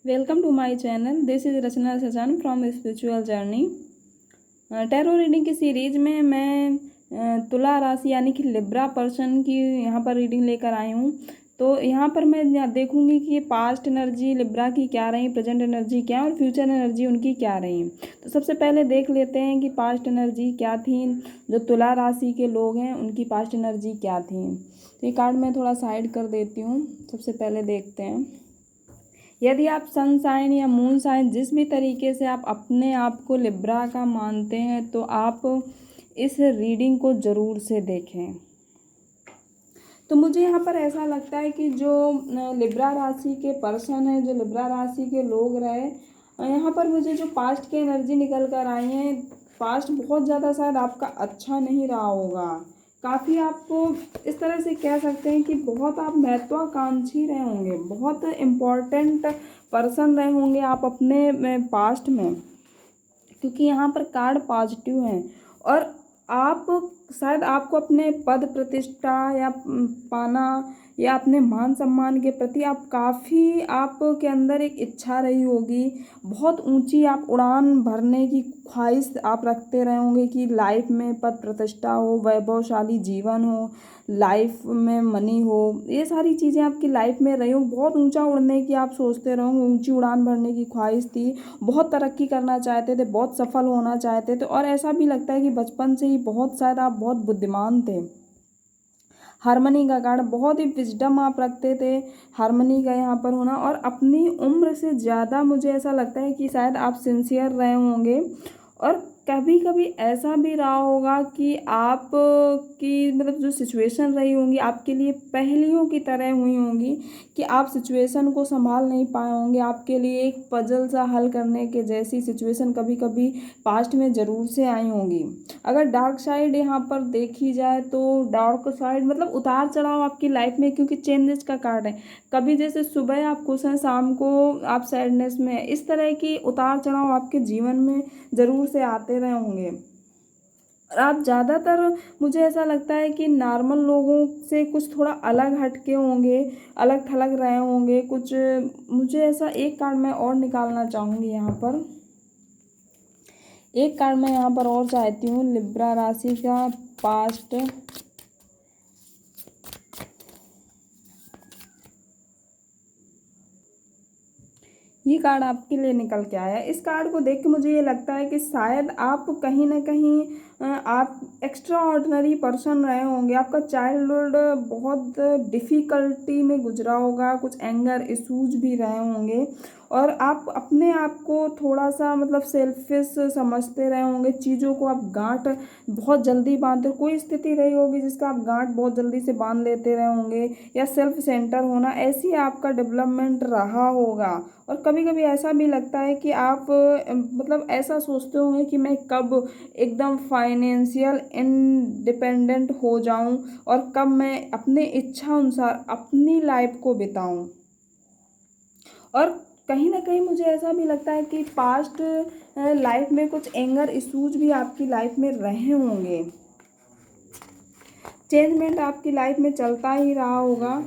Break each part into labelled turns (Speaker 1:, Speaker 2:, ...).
Speaker 1: Welcome to my channel. This is रचना सजान from spiritual journey. Tarot reading की series में मैं तुला राशि यानी कि लिब्रा पर्सन की यहाँ पर रीडिंग लेकर आई हूँ। तो यहाँ पर मैं देखूँगी कि पास्ट एनर्जी लिब्रा की क्या रही, प्रेजेंट एनर्जी क्या और फ्यूचर एनर्जी उनकी क्या रही। तो सबसे पहले देख लेते हैं कि पास्ट एनर्जी क्या थी, जो तुला राशि के लोग हैं उनकी पास्ट एनर्जी क्या थी। तो ये कार्ड मैं थोड़ा साइड कर देती हूँ। सबसे पहले देखते हैं, यदि आप सन साइन या मून साइन जिस भी तरीके से आप अपने आप को लिब्रा का मानते हैं तो आप इस रीडिंग को ज़रूर से देखें। तो मुझे यहाँ पर ऐसा लगता है कि जो लिब्रा राशि के पर्सन है, जो लिब्रा राशि के लोग रहे, यहाँ पर मुझे जो पास्ट की एनर्जी निकल कर आई है, पास्ट बहुत ज़्यादा शायद आपका अच्छा नहीं रहा होगा। काफ़ी आपको इस तरह से कह सकते हैं कि बहुत आप महत्वाकांक्षी रहे होंगे, बहुत इम्पोर्टेंट पर्सन रहे होंगे आप अपने पास्ट में, क्योंकि यहाँ पर कार्ड पॉजिटिव है। और आप शायद आपको अपने पद प्रतिष्ठा या पाना या अपने मान सम्मान के प्रति आप काफ़ी आपके अंदर एक इच्छा रही होगी, बहुत ऊंची आप उड़ान भरने की ख्वाहिश आप रखते रहे होंगे कि लाइफ में पद प्रतिष्ठा हो, वैभवशाली जीवन हो, लाइफ में मनी हो, ये सारी चीज़ें आपकी लाइफ में रही हो। बहुत ऊंचा उड़ने की आप सोचते रहोगे, ऊंची उड़ान भरने की ख्वाहिश थी, बहुत तरक्की करना चाहते थे, बहुत सफल होना चाहते थे। और ऐसा भी लगता है कि बचपन से ही बहुत शायद आप बहुत बुद्धिमान थे। हारमनी का कार्ड, बहुत ही विजडम आप रखते थे, हारमनी का यहाँ पर होना। और अपनी उम्र से ज़्यादा मुझे ऐसा लगता है कि शायद आप सिंसियर रहे होंगे। और कभी कभी ऐसा भी रहा होगा कि आप की मतलब जो सिचुएशन रही होंगी आपके लिए पहेलियों की तरह हुई होंगी, कि आप सिचुएशन को संभाल नहीं पाए होंगे। आपके लिए एक पजल सा हल करने के जैसी सिचुएशन कभी कभी पास्ट में ज़रूर से आई होंगी। अगर डार्क साइड यहाँ पर देखी जाए तो डार्क साइड मतलब उतार चढ़ाव आपकी लाइफ में, क्योंकि चेंजेस का कार्ड है। कभी जैसे सुबह आप खुश हैं, शाम को आप सैडनेस में हैं, इस तरह की उतार चढ़ाव आपके जीवन में ज़रूर से आते रहे होंगे। और आप ज़्यादातर मुझे ऐसा लगता है कि नॉर्मल लोगों से कुछ थोड़ा अलग हटके होंगे, अलग थलग रहे होंगे कुछ। मुझे ऐसा एक कार्ड मैं और निकालना चाहूँगी यहाँ पर, एक कार्ड मैं यहाँ पर और चाहती हूँ लिब्रा राशि का पास्ट। ये कार्ड आपके लिए निकल के आया है। इस कार्ड को देख के मुझे ये लगता है कि शायद आप कहीं ना कहीं आप एक्स्ट्रा ऑर्डिनरी पर्सन रहे होंगे। आपका चाइल्डहुड बहुत डिफ़िकल्टी में गुजरा होगा, कुछ एंगर इश्यूज भी रहे होंगे। और आप अपने आप को थोड़ा सा मतलब सेल्फिश समझते रहे होंगे, चीज़ों को आप गांठ बहुत जल्दी बांधते, कोई स्थिति रही होगी जिसका आप गांठ बहुत जल्दी से बांध लेते रहे होंगे, या सेल्फ सेंटर होना, ऐसी आपका डेवलपमेंट रहा होगा। और कभी कभी ऐसा भी लगता है कि आप मतलब ऐसा सोचते होंगे कि मैं कब एकदम फाइनेंशियल इंडिपेंडेंट हो जाऊं और कब मैं अपने इच्छा अनुसार अपनी लाइफ को बिताऊं। और कहीं ना कहीं मुझे ऐसा भी लगता है कि पास्ट लाइफ में कुछ एंगर इश्यूज भी आपकी लाइफ में रहे होंगे। चेंजमेंट आपकी लाइफ में चलता ही रहा होगा।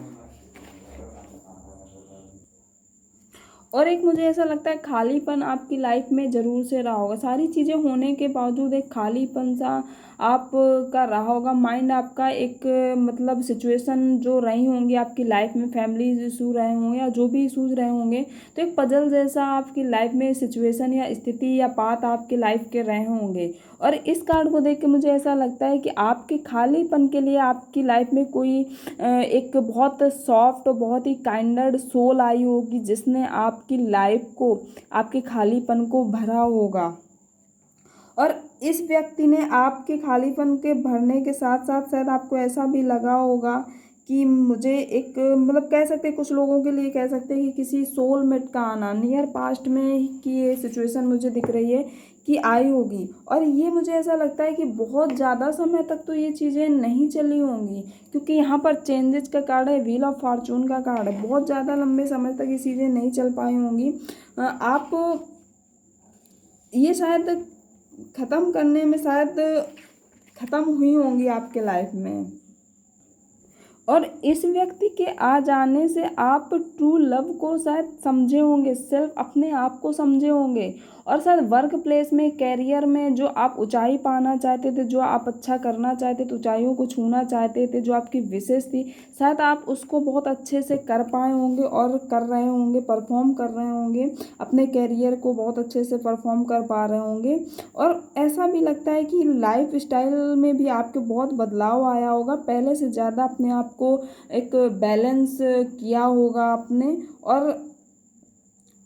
Speaker 1: और एक मुझे ऐसा लगता है खालीपन आपकी लाइफ में ज़रूर से रहा होगा। सारी चीज़ें होने के बावजूद एक खालीपन सा आप का रहा होगा। माइंड आपका एक मतलब सिचुएशन जो रही होंगी आपकी लाइफ में, फैमिली इशू रहे होंगे या जो भी इशूज रहे होंगे, तो एक पजल जैसा आपकी लाइफ में सिचुएशन या स्थिति या बात आपके लाइफ के रहे होंगे। और इस कार्ड को देख के मुझे ऐसा लगता है कि आपके खालीपन के लिए आपकी लाइफ में कोई एक बहुत सॉफ्ट बहुत ही काइंडर सोल आई होगी, जिसने आपकी लाइफ को, आपके खालीपन को भरा होगा। और इस व्यक्ति ने आपके खालीपन के भरने के साथ साथ शायद आपको ऐसा भी लगा होगा कि मुझे एक मतलब कह सकते हैं, कुछ लोगों के लिए कह सकते हैं कि किसी सोलमेट का आना नियर पास्ट में की ये सिचुएशन मुझे दिख रही है कि आई होगी। और ये मुझे ऐसा लगता है कि बहुत ज़्यादा समय तक तो ये चीज़ें नहीं चली होंगी, क्योंकि यहाँ पर चेंजेस का कार्ड है, व्हील ऑफ फॉर्चून का कार्ड है। बहुत ज़्यादा लंबे समय तक ये चीज़ें नहीं चल पाई होंगी। आप ये शायद ख़त्म करने में शायद ख़त्म हुई होंगी आपके लाइफ में। और इस व्यक्ति के आ जाने से आप ट्रू लव को शायद समझे होंगे, सेल्फ अपने आप को समझे होंगे, और शायद वर्क प्लेस में, कैरियर में जो आप ऊंचाई पाना चाहते थे, जो आप अच्छा करना चाहते थे, ऊंचाइयों को छूना चाहते थे, जो आपकी विशेष थी, शायद आप उसको बहुत अच्छे से कर पाए होंगे और कर रहे होंगे, परफॉर्म कर रहे होंगे, अपने कैरियर को बहुत अच्छे से परफॉर्म कर पा रहे होंगे। और ऐसा भी लगता है कि लाइफ स्टाइल में भी आपके बहुत बदलाव आया होगा, पहले से ज़्यादा अपने आप को एक बैलेंस किया होगा आपने, और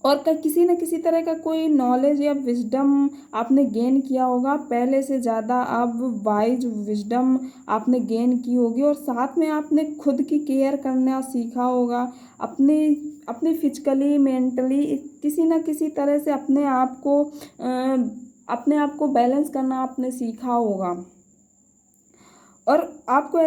Speaker 1: किसी न किसी तरह का कोई नॉलेज या विजडम आपने गेन किया होगा, पहले से ज़्यादा आप वाइज विजडम आपने गेन की होगी, और साथ में आपने खुद की केयर करना सीखा होगा, अपने अपने फिजिकली मेंटली किसी न किसी तरह से अपने आप को बैलेंस करना आपने सीखा होगा। और आपको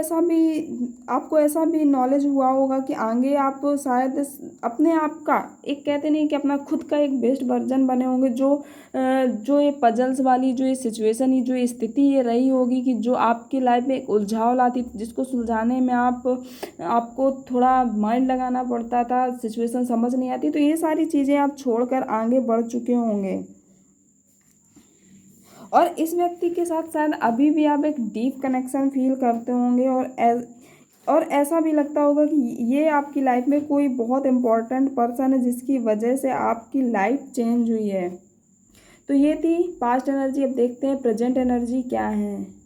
Speaker 1: ऐसा भी नॉलेज हुआ होगा कि आगे आप शायद अपने आप का एक, कहते नहीं कि अपना खुद का एक बेस्ट वर्जन बने होंगे, जो ये पजल्स वाली जो ये सिचुएशन, जो ये स्थिति ये रही होगी कि जो आपकी लाइफ में एक उलझाव लाती थी, जिसको सुलझाने में आपको थोड़ा माइंड लगाना पड़ता था, सिचुएशन समझ नहीं आती, तो ये सारी चीज़ें आप छोड़कर आगे बढ़ चुके होंगे। और इस व्यक्ति के साथ शायद अभी भी आप एक डीप कनेक्शन फील करते होंगे, और ऐसा भी लगता होगा कि ये आपकी लाइफ में कोई बहुत इम्पोर्टेंट पर्सन है, जिसकी वजह से आपकी लाइफ चेंज हुई है। तो ये थी पास्ट एनर्जी। अब देखते हैं प्रेजेंट एनर्जी क्या है।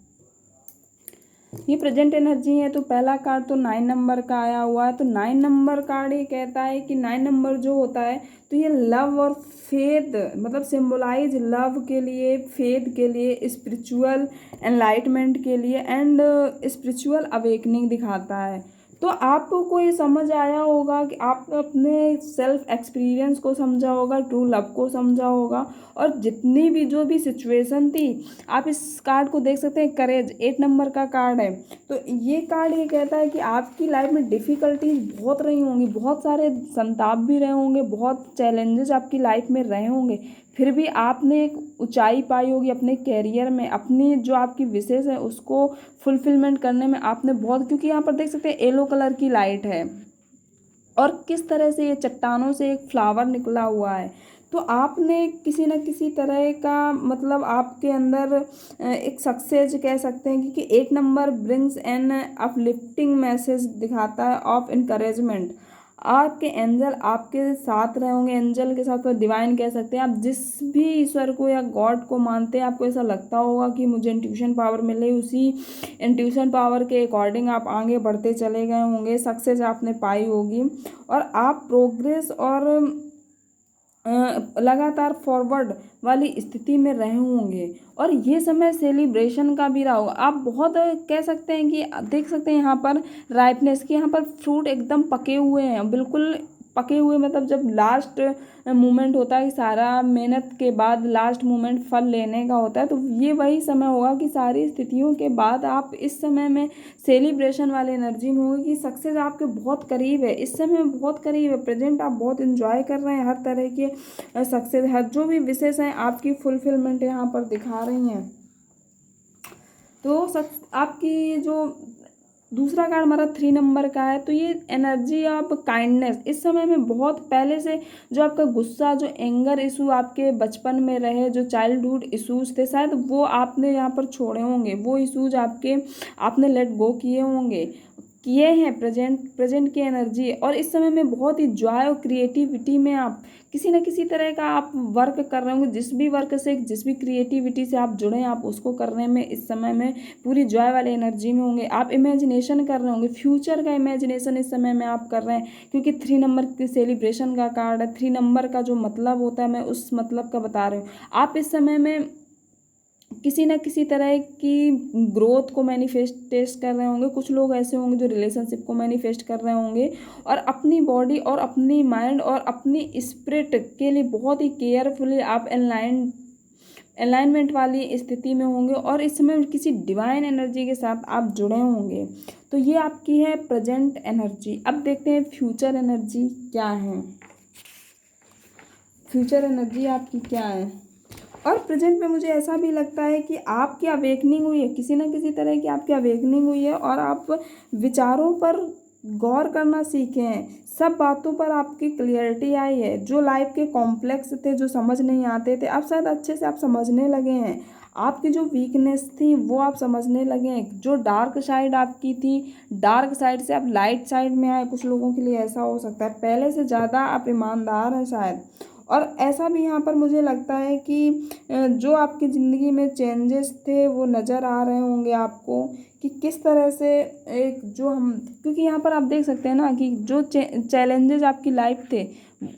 Speaker 1: ये प्रेजेंट एनर्जी है। तो पहला कार्ड तो 9 नंबर का आया हुआ है। तो 9 नंबर कार्ड ये कहता है कि 9 नंबर जो होता है, तो ये लव और फेथ, मतलब सिंबलाइज लव के लिए, फेथ के लिए, स्पिरिचुअल एनलाइटमेंट के लिए एंड स्पिरिचुअल अवेकनिंग दिखाता है। तो आपको ये समझ आया होगा कि आपने अपने सेल्फ एक्सपीरियंस को समझा होगा, ट्रू लव को समझा होगा, और जितनी भी जो भी सिचुएशन थी, आप इस कार्ड को देख सकते हैं, करेज 8 नंबर का कार्ड है। तो ये कार्ड ये कहता है कि आपकी लाइफ में डिफ़िकल्टीज बहुत रही होंगी, बहुत सारे संताप भी रहे होंगे, बहुत चैलेंजेस आपकी लाइफ में रहे होंगे, फिर भी आपने एक ऊंचाई पाई होगी अपने कैरियर में, अपनी जो आपकी विशेष है उसको फुलफिलमेंट करने में आपने बहुत, क्योंकि यहाँ पर देख सकते हैं येलो कलर की लाइट है, और किस तरह से ये चट्टानों से एक फ्लावर निकला हुआ है। तो आपने किसी न किसी तरह का, मतलब आपके अंदर एक सक्सेस कह सकते हैं, क्योंकि 8 number brings an uplifting message दिखाता है ऑफ इनकरेजमेंट। आपके एंजल आपके साथ रहे होंगे, एंजल के साथ, तो डिवाइन कह सकते हैं। आप जिस भी ईश्वर को या गॉड को मानते हैं, आपको ऐसा लगता होगा कि मुझे इंट्यूशन पावर मिले, उसी इंट्यूशन पावर के अकॉर्डिंग आप आगे बढ़ते चले गए होंगे, सक्सेस आपने पाई होगी, और आप प्रोग्रेस और लगातार फॉरवर्ड वाली स्थिति में रहे होंगे। और ये समय सेलिब्रेशन का भी रहा होगा। आप बहुत कह सकते हैं कि देख सकते हैं यहाँ पर राइपनेस की, यहाँ पर फ्रूट एकदम पके हुए हैं, बिल्कुल पके हुए, मतलब जब लास्ट मोमेंट होता है, सारा मेहनत के बाद लास्ट मोमेंट फल लेने का होता है, तो ये वही समय होगा कि सारी स्थितियों के बाद आप इस समय में सेलिब्रेशन वाले एनर्जी में होगी कि सक्सेस आपके बहुत करीब है, इस समय में बहुत करीब है। प्रेजेंट आप बहुत इंजॉय कर रहे हैं, हर तरह के सक्सेस, हर जो भी विशेष हैं आपकी फुलफिलमेंट यहाँ पर दिखा रही हैं। तो आपकी जो दूसरा कार्ड हमारा 3 नंबर का है, तो ये एनर्जी ऑफ काइंडनेस। इस समय में बहुत पहले से जो आपका गुस्सा, जो एंगर इशू आपके बचपन में रहे, जो चाइल्डहुड इशूज़ थे, शायद वो आपने यहाँ पर छोड़े होंगे, वो इशूज़ आपने लेट गो किए हैं प्रेजेंट की एनर्जी। और इस समय में बहुत ही जॉय और क्रिएटिविटी में आप किसी न किसी तरह का आप वर्क कर रहे होंगे, जिस भी वर्क से, जिस भी क्रिएटिविटी से आप जुड़े हैं, आप उसको करने में इस समय में पूरी जॉय वाले एनर्जी में होंगे। आप इमेजिनेशन कर रहे होंगे, फ्यूचर का इमेजिनेशन इस समय में आप कर रहे हैं, क्योंकि 3 नंबर की सेलिब्रेशन का कार्ड है। 3 नंबर का जो मतलब होता है, मैं उस मतलब का बता रही हूँ। आप इस समय में किसी न किसी तरह की ग्रोथ को मैनिफेस्ट कर रहे होंगे। कुछ लोग ऐसे होंगे जो रिलेशनशिप को मैनिफेस्ट कर रहे होंगे, और अपनी बॉडी और अपनी माइंड और अपनी स्पिरिट के लिए बहुत ही केयरफुली आप अलाइनमेंट वाली स्थिति में होंगे, और इस समय किसी डिवाइन एनर्जी के साथ आप जुड़े होंगे। तो ये आपकी है प्रेजेंट एनर्जी। अब देखते हैं फ्यूचर एनर्जी क्या है। फ्यूचर एनर्जी आपकी क्या है। और प्रेजेंट में मुझे ऐसा भी लगता है कि आपकी अवेकनिंग हुई है, किसी न किसी तरह की आपकी अवेकनिंग हुई है और आप विचारों पर गौर करना सीखे हैं। सब बातों पर आपकी क्लियरिटी आई है। जो लाइफ के कॉम्प्लेक्स थे, जो समझ नहीं आते थे, अब शायद अच्छे से आप समझने लगे हैं। आपकी जो वीकनेस थी वो आप समझने लगे हैं। जो डार्क साइड आपकी थी, डार्क साइड से आप लाइट साइड में आए। कुछ लोगों के लिए ऐसा हो सकता है। पहले से ज़्यादा आप ईमानदार हैं शायद। और ऐसा भी यहाँ पर मुझे लगता है कि जो आपकी ज़िंदगी में चेंजेस थे वो नज़र आ रहे होंगे आपको, कि किस तरह से एक जो हम, क्योंकि यहाँ पर आप देख सकते हैं ना कि जो चैलेंजेस आपकी लाइफ थे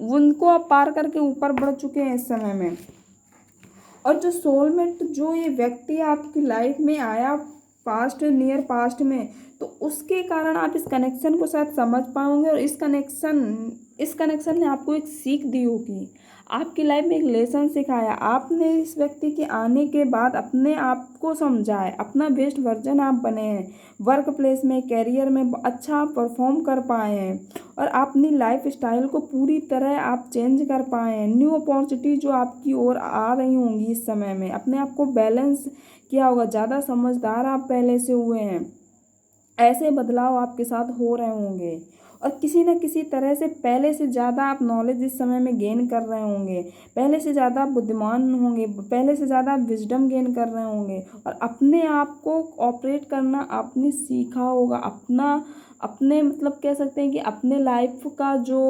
Speaker 1: उनको आप पार करके ऊपर बढ़ चुके हैं इस समय में। और जो सोलमेट, जो ये व्यक्ति आपकी लाइफ में आया पास्ट, नियर पास्ट में, तो उसके कारण आप इस कनेक्शन को शायद समझ पाओगे। और इस कनेक्शन ने आपको एक सीख दी होगी, आपकी लाइफ में एक लेसन सिखाया। आपने इस व्यक्ति के आने के बाद अपने आप को समझा है, अपना बेस्ट वर्जन आप बने हैं। वर्क प्लेस में, कैरियर में अच्छा परफॉर्म कर पाए हैं और आप अपनी लाइफ स्टाइल को पूरी तरह आप चेंज कर पाए हैं। न्यू अपॉर्चुनिटी जो आपकी ओर आ रही होंगी इस समय में, अपने आप को बैलेंस किया होगा, ज़्यादा समझदार आप पहले से हुए हैं। ऐसे बदलाव आपके साथ हो रहे होंगे और किसी न किसी तरह से पहले से ज़्यादा आप नॉलेज इस समय में गेन कर रहे होंगे। पहले से ज़्यादा आप बुद्धिमान होंगे, पहले से ज़्यादा आप विजडम गेन कर रहे होंगे और अपने आप को ऑपरेट करना आपने सीखा होगा। अपने मतलब कह सकते हैं कि अपने लाइफ का जो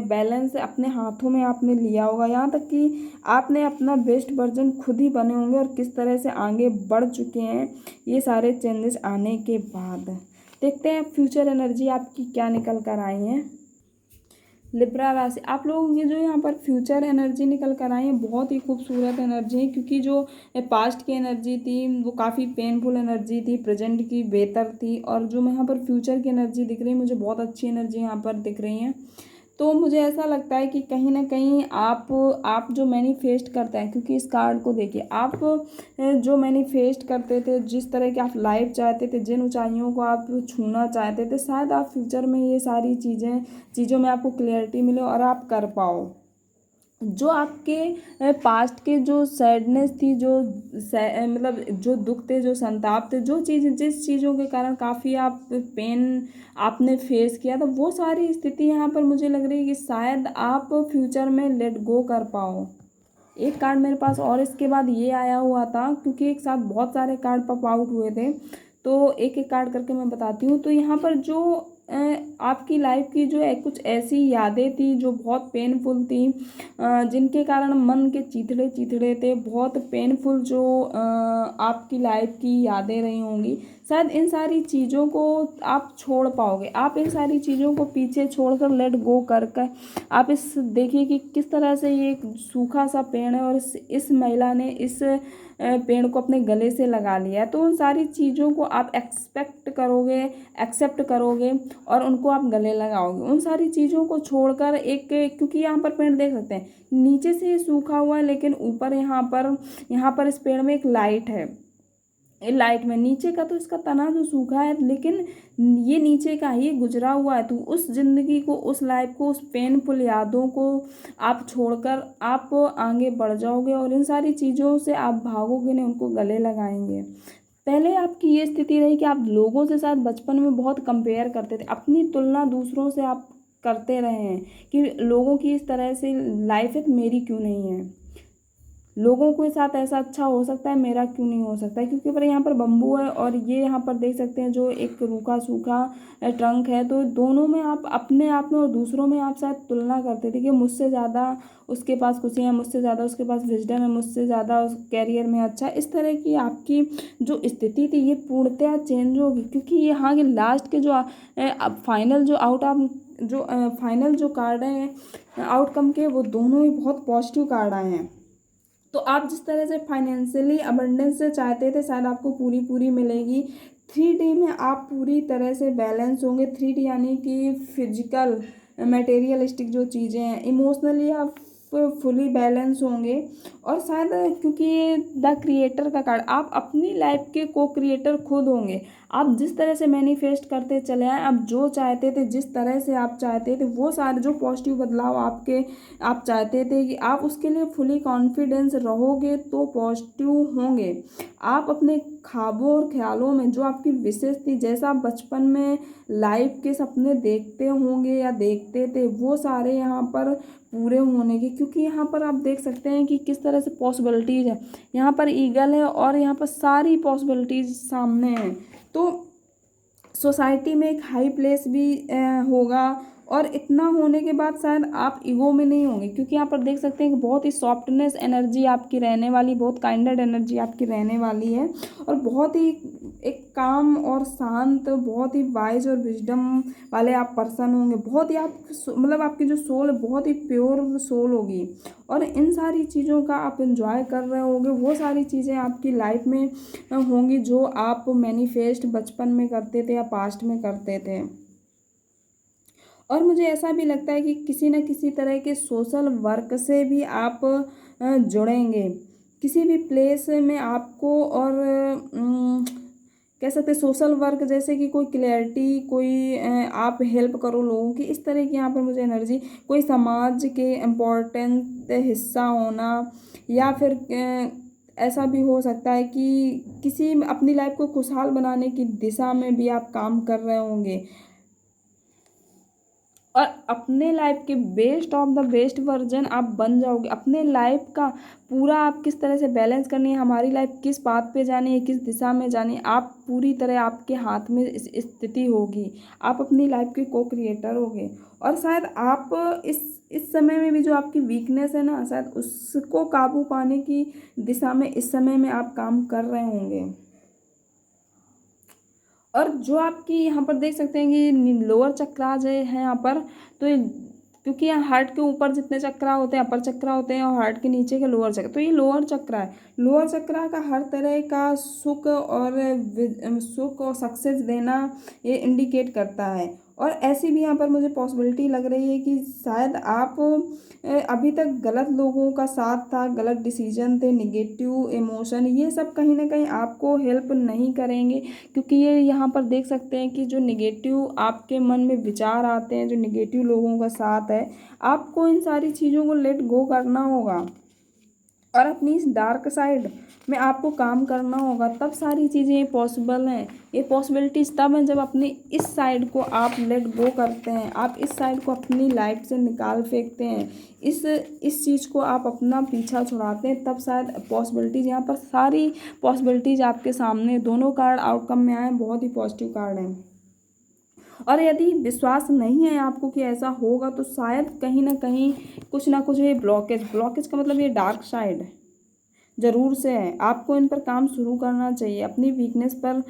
Speaker 1: बैलेंस है अपने हाथों में आपने लिया होगा। यहाँ तक कि आपने अपना बेस्ट वर्जन खुद ही बने होंगे और किस तरह से आगे बढ़ चुके हैं ये सारे चेंजेस आने के बाद। देखते हैं फ्यूचर एनर्जी आपकी क्या निकल कर आई है। लिब्रा राशि, आप लोगों की जो यहाँ पर फ्यूचर एनर्जी निकल कर आई है बहुत ही खूबसूरत एनर्जी है, क्योंकि जो पास्ट की एनर्जी थी वो काफ़ी पेनफुल एनर्जी थी, प्रेजेंट की बेहतर थी, और जो यहाँ पर फ्यूचर की एनर्जी दिख रही है मुझे बहुत अच्छी एनर्जी यहाँ पर दिख रही है। तो मुझे ऐसा लगता है कि कहीं ना कहीं आप जो मैनिफेस्ट करते हैं, क्योंकि इस कार्ड को देखिए, आप जो मैनिफेस्ट करते थे, जिस तरह की आप लाइफ चाहते थे, जिन ऊंचाइयों को आप छूना चाहते थे, शायद आप फ्यूचर में ये सारी चीज़ों में आपको क्लियरिटी मिले और आप कर पाओ। जो आपके पास्ट के जो सैडनेस थी, जो मतलब जो दुख थे, जो संताप थे, जिस चीज़ों के कारण काफ़ी आप पेन आपने फेस किया था, वो सारी स्थिति यहाँ पर मुझे लग रही है कि शायद आप फ्यूचर में लेट गो कर पाओ। एक कार्ड मेरे पास और इसके बाद ये आया हुआ था, क्योंकि एक साथ बहुत सारे कार्ड पॉप आउट हुए थे, तो एक एक कार्ड करके मैं बताती हूँ। तो यहाँ पर जो आपकी लाइफ की जो कुछ ऐसी यादें थी जो बहुत पेनफुल थी, जिनके कारण मन के चिथड़े चिथड़े थे, बहुत पेनफुल जो आपकी लाइफ की यादें रही होंगी, शायद इन सारी चीज़ों को आप छोड़ पाओगे। आप इन सारी चीज़ों को पीछे छोड़कर लेट गो कर आप इस देखिए कि किस तरह से ये एक सूखा सा पेड़ है और इस महिला ने इस पेड़ को अपने गले से लगा लिया है। तो उन सारी चीज़ों को आप एक्सेप्ट करोगे और उनको आप गले लगाओगे। उन सारी चीज़ों को छोड़कर क्योंकि यहाँ पर पेड़ देख सकते हैं, नीचे से ये सूखा हुआ है लेकिन ऊपर यहाँ पर इस पेड़ में एक लाइट है। लाइट में नीचे का तो इसका तना जो सूखा है, लेकिन ये नीचे का ही गुजरा हुआ है। तो उस जिंदगी को, उस लाइफ को, उस पेनफुल यादों को आप छोड़कर आप आगे बढ़ जाओगे और इन सारी चीज़ों से आप भागोगे नहीं, उनको गले लगाएंगे। पहले आपकी ये स्थिति रही कि आप लोगों से शायद बचपन में बहुत कंपेयर करते थे, अपनी तुलना दूसरों से आप करते रहे हैं कि लोगों की इस तरह से लाइफ है तो मेरी क्यों नहीं है, लोगों के साथ ऐसा अच्छा हो सकता है, मेरा क्यों नहीं हो सकता है। क्योंकि पर यहाँ पर बम्बू है और ये यहाँ पर देख सकते हैं जो एक रूखा सूखा ट्रंक है, तो दोनों में आप अपने आप में और दूसरों में आप शायद तुलना करते थे कि मुझसे ज़्यादा उसके पास खुशियाँ है, मुझसे ज़्यादा उसके पास विजडम है, मुझसे ज़्यादा उस कैरियर में अच्छा। इस तरह की आपकी जो स्थिति थी ये पूर्णतः चेंज होगी, क्योंकि यहाँ के लास्ट के जो फाइनल जो कार्ड हैं आउटकम के, वो दोनों ही बहुत पॉजिटिव कार्ड आए हैं। तो आप जिस तरह से फाइनेंशियली अबंडेंस से चाहते थे शायद आपको पूरी मिलेगी। 3D में आप पूरी तरह से बैलेंस होंगे। 3D यानी कि फिजिकल मटेरियलिस्टिक जो चीज़ें हैं, इमोशनली आप फुली बैलेंस होंगे। और शायद क्योंकि ये द क्रिएटर का कार्ड, आप अपनी लाइफ के को क्रिएटर खुद होंगे। आप जिस तरह से मैनिफेस्ट करते चले आए, आप जो चाहते थे, जिस तरह से आप चाहते थे, वो सारे जो पॉजिटिव बदलाव आप चाहते थे कि आप उसके लिए फुली कॉन्फिडेंस रहोगे तो पॉजिटिव होंगे। आप अपने ख्वाबों और ख्यालों में जो आपकी विशेष थी, जैसा आप बचपन में लाइफ के सपने देखते होंगे या देखते थे, वो सारे यहाँ पर पूरे होने के, क्योंकि यहाँ पर आप देख सकते हैं कि किस तरह से पॉसिबिलिटीज़ है। यहाँ पर ईगल है और यहाँ पर सारी पॉसिबिलिटीज़ सामने हैं। तो सोसाइटी में एक हाई प्लेस भी होगा। और इतना होने के बाद शायद आप ईगो में नहीं होंगे, क्योंकि यहाँ पर देख सकते हैं कि बहुत ही सॉफ्टनेस एनर्जी आपकी रहने वाली, बहुत काइंडेड एनर्जी आपकी रहने वाली है। और बहुत ही एक काम और शांत, बहुत ही वाइज और विजडम वाले आप पर्सन होंगे। बहुत ही आप मतलब आपकी जो सोल है बहुत ही प्योर सोल होगी। और इन सारी चीज़ों का आप एंजॉय कर रहे होगे, वो सारी चीज़ें आपकी लाइफ में होंगी जो आप मैनिफेस्ट बचपन में करते थे या पास्ट में करते थे। और मुझे ऐसा भी लगता है कि किसी न किसी तरह के सोशल वर्क से भी आप जुड़ेंगे किसी भी प्लेस में आपको। और कह सकते सोशल वर्क जैसे कि कोई क्लैरिटी, कोई आप हेल्प करो लोगों की, इस तरह की यहाँ पर मुझे एनर्जी, कोई समाज के इम्पोर्टेंट हिस्सा होना, या फिर ऐसा भी हो सकता है कि किसी अपनी लाइफ को खुशहाल बनाने की दिशा में भी आप काम कर रहे होंगे। और अपने लाइफ के best of the best version आप बन जाओगे। अपने लाइफ का पूरा आप किस तरह से बैलेंस करनी है, हमारी लाइफ किस पाथ पे जानी है, किस दिशा में जानी है, आप पूरी तरह आपके हाथ में स्थिति होगी। आप अपनी लाइफ के को क्रिएटर होगे। और शायद आप इस समय में भी जो आपकी वीकनेस है ना, शायद उसको काबू पाने की दिशा में इस समय में आप काम कर रहे होंगे। और जो आपकी यहाँ पर देख सकते हैं कि लोअर चक्राज है यहाँ पर, तो क्योंकि यहाँ हार्ट के ऊपर जितने चक्रा होते हैं, अपर चक्रा होते हैं, और हार्ट के नीचे के लोअर चक्र, तो ये लोअर चक्रा है। लोअर चक्रा का हर तरह का सुख और सक्सेस देना ये इंडिकेट करता है। और ऐसी भी यहाँ पर मुझे पॉसिबिलिटी लग रही है कि शायद आप अभी तक गलत लोगों का साथ था, गलत डिसीजन थे, निगेटिव इमोशन, ये सब कहीं ना कहीं आपको हेल्प नहीं करेंगे। क्योंकि ये यहाँ पर देख सकते हैं कि जो निगेटिव आपके मन में विचार आते हैं, जो निगेटिव लोगों का साथ है, आपको इन सारी चीज़ों को लेट गो करना होगा। और अपनी इस डार्क साइड में आपको काम करना होगा, तब सारी चीज़ें पॉसिबल हैं। ये पॉसिबिलिटीज़ तब हैं जब अपनी इस साइड को आप लेट गो करते हैं, आप इस साइड को अपनी लाइफ से निकाल फेंकते हैं, इस चीज़ को आप अपना पीछा छुड़ाते हैं, तब शायद पॉसिबिलिटीज़, यहाँ पर सारी पॉसिबिलिटीज़ आपके सामने, दोनों कार्ड आउटकम में आए, बहुत ही पॉजिटिव कार्ड हैं। और यदि विश्वास नहीं है आपको कि ऐसा होगा, तो शायद कहीं ना कुछ ये ब्लॉकेज का मतलब ये डार्क साइड ज़रूर से है। आपको इन पर काम शुरू करना चाहिए, अपनी वीकनेस पर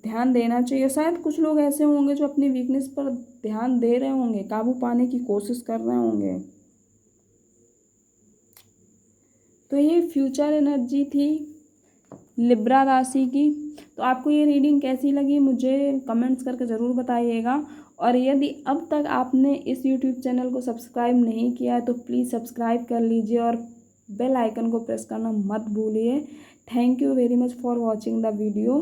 Speaker 1: ध्यान देना चाहिए। शायद कुछ लोग ऐसे होंगे जो अपनी वीकनेस पर ध्यान दे रहे होंगे, काबू पाने की कोशिश कर रहे होंगे। तो ये फ्यूचर एनर्जी थी लिब्रा राशि की। तो आपको ये रीडिंग कैसी लगी मुझे कमेंट्स करके ज़रूर बताइएगा। और यदि अब तक आपने इस यूट्यूब चैनल को सब्सक्राइब नहीं किया है तो प्लीज़ सब्सक्राइब कर लीजिए और बेल आइकन को प्रेस करना मत भूलिए। Thank you very much for watching the video.